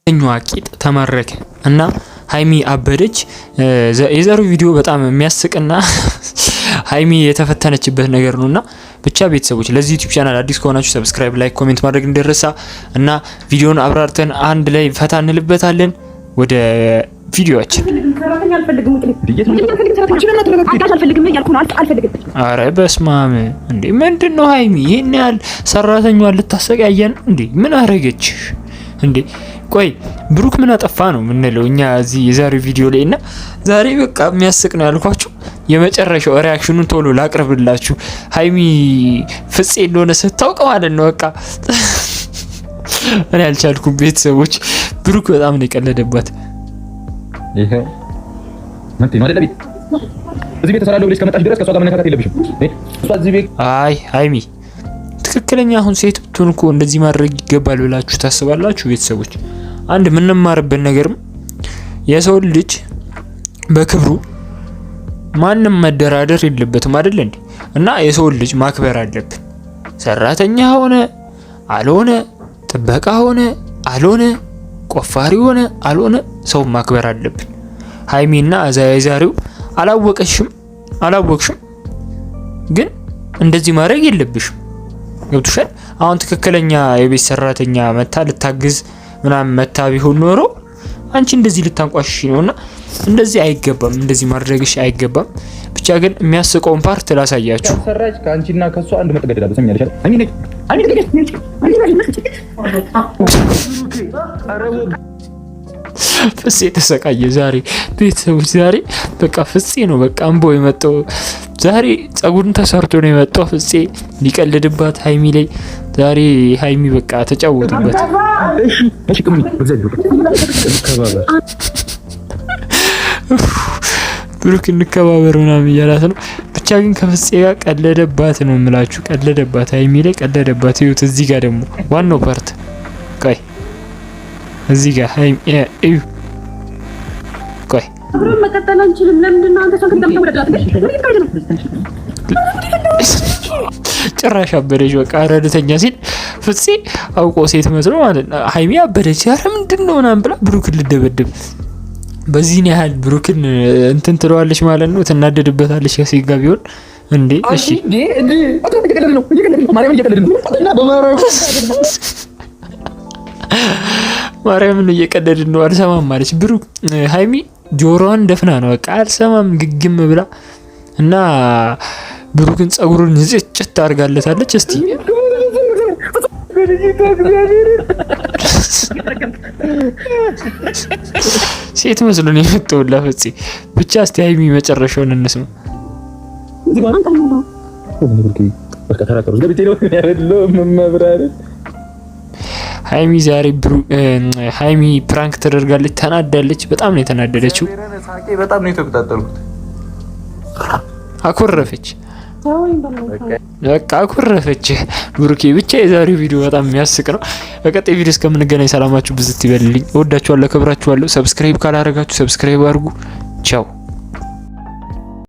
እኛዋ ቂጥ ተማረከ እና ሃይሚ አበደች። የዛሬው ቪዲዮ በጣም የሚያስቅና ሃይሚ የተፈተነችበት ነገር ነውና ብቻ ቤተሰቦች ለዚህ ዩቲዩብ ቻናል አዲስ ከሆናችሁ ሰብስክራይብ፣ ላይክ፣ ኮሜንት ማድረግ እንደረሳ እና ቪዲዮውን አብራርተን አንድ ላይ ፈታ እንልበታለን። ወደ ቪዲዮአችን አረ በስማም እንዴ ምንድነው ሃይሚ ይሄን ያህል ሰራተኛዋን ልታሰቃየን እንዴ? ምን አረገች እንዴ? ቆይ ብሩክ ምን አጠፋ ነው ምንለው እኛ እዚህ የዛሬው ቪዲዮ ላይ እና ዛሬ በቃ የሚያስቅ ነው ያልኳችሁ። የመጨረሻው ሪአክሽኑን ቶሎ ላቅርብላችሁ። ሃይሚ ፍፄ እንደሆነ ስታውቅ ማለት ነው በቃ እኔ አልቻልኩም። ቤተሰቦች ብሩክ በጣም ነው የቀለደባት። ይሄ ማለት ነው አይደል? እዚህ ቤት ተሰራለው ብለሽ ከመጣሽ ድረስ ከሷ ጋር መነካካት የለብሽም። እሷ እዚህ ቤት አይ ሃይሚ ትክክለኛ አሁን ሴት ብትሆን እኮ እንደዚህ ማድረግ ይገባል ብላችሁ ታስባላችሁ? ቤተሰቦች አንድ የምንማርበት ነገርም የሰው ልጅ በክብሩ ማንም መደራደር የለበትም አይደል እንዴ? እና የሰው ልጅ ማክበር አለብን። ሰራተኛ ሆነ አልሆነ፣ ጥበቃ ሆነ አልሆነ፣ ቆፋሪ ሆነ አልሆነ ሰው ማክበር አለብን። ሃይሚና ዛሬው አላወቅሽም ግን እንደዚህ ማድረግ የለብሽም። ገብቶሻል? አሁን ትክክለኛ የቤት ሰራተኛ መታ ልታግዝ ምናምን መታ ቢሆን ኖሮ አንቺ እንደዚህ ልታንቋሽሽ ነውና እንደዚህ አይገባም፣ እንደዚህ ማድረግሽ አይገባም። ብቻ ግን የሚያስቀውን ፓርት ላሳያችሁ። ሰራች ካንቺና ከሷ አንድ መጥገደዳለ ሰምኛለሽ አይደል? ፍፄ ተሰቃየ ዛሬ ቤተሰቦች። ዛሬ በቃ ፍፄ ነው በቃ አንቦ የመጣው ዛሬ ጸጉሩን ተሰርቶ ነው የመጣው ፍፄ ሊቀልድባት ሃይሚ ላይ። ዛሬ ሃይሚ በቃ ተጫወቱበት። እሺ ቅም ብሩክ እንከባበር ምናምን እያላት ነው። ብቻ ግን ከፍፄ ጋር ቀለደባት ነው የምላችሁ። ቀለደባት ሃይሚ ላይ ቀለደባት። ይሁት እዚህ ጋር ደግሞ ዋናው ፓርት ቆይ እዚህ ጋር ሃይሚ እዩ ቆይ አብረን መቀጠል አንችልም። ለምንድን ነው አንተ ሰው ከተመረዳት ጭራሽ አበደች። በቃ ረድተኛ ሲል ፍፄ አውቆ ሴት መስሎ ማለት ነው። ሃይሚ አበደች። ኧረ ምንድን ነው ምናምን ብላ ብሩክን ልደበድብ። በዚህን ያህል ብሩክን እንትን ትለዋለች ማለት ነው። ትናደድበታለች ከሴት ጋር ቢሆን እንዴ። እሺ ማርያምን እየቀለድን ነው። አልሰማም ማለች ብሩክ። ሃይሚ ጆሮዋን ደፍና ነው በቃ አልሰማም ግግም ብላ እና ብሩክን ጸጉሩን ዝጭት አድርጋለታለች። እስቲ ሴት መስሎ ነው የመጣውላ ፍፄ። ብቻ እስቲ ሃይሚ መጨረሻውን እንስማ። ሃይሚ ዛሬ ሃይሚ ፕራንክ ተደርጋለች። ተናዳለች። በጣም ነው የተናደደችው። በጣም ነው የተቆጣጠርኩት። አኮረፈች በቃ አኮረፈች። ብሩኬ ብቻ የዛሬው ቪዲዮ በጣም የሚያስቅ ነው። በቀጣይ ቪዲዮ እስከምንገናኝ ሰላማችሁ ብዝት ይበልልኝ። እወዳችኋለሁ፣ አከብራችኋለሁ። ሰብስክራይብ ካላረጋችሁ ሰብስክራይብ አድርጉ። ቻው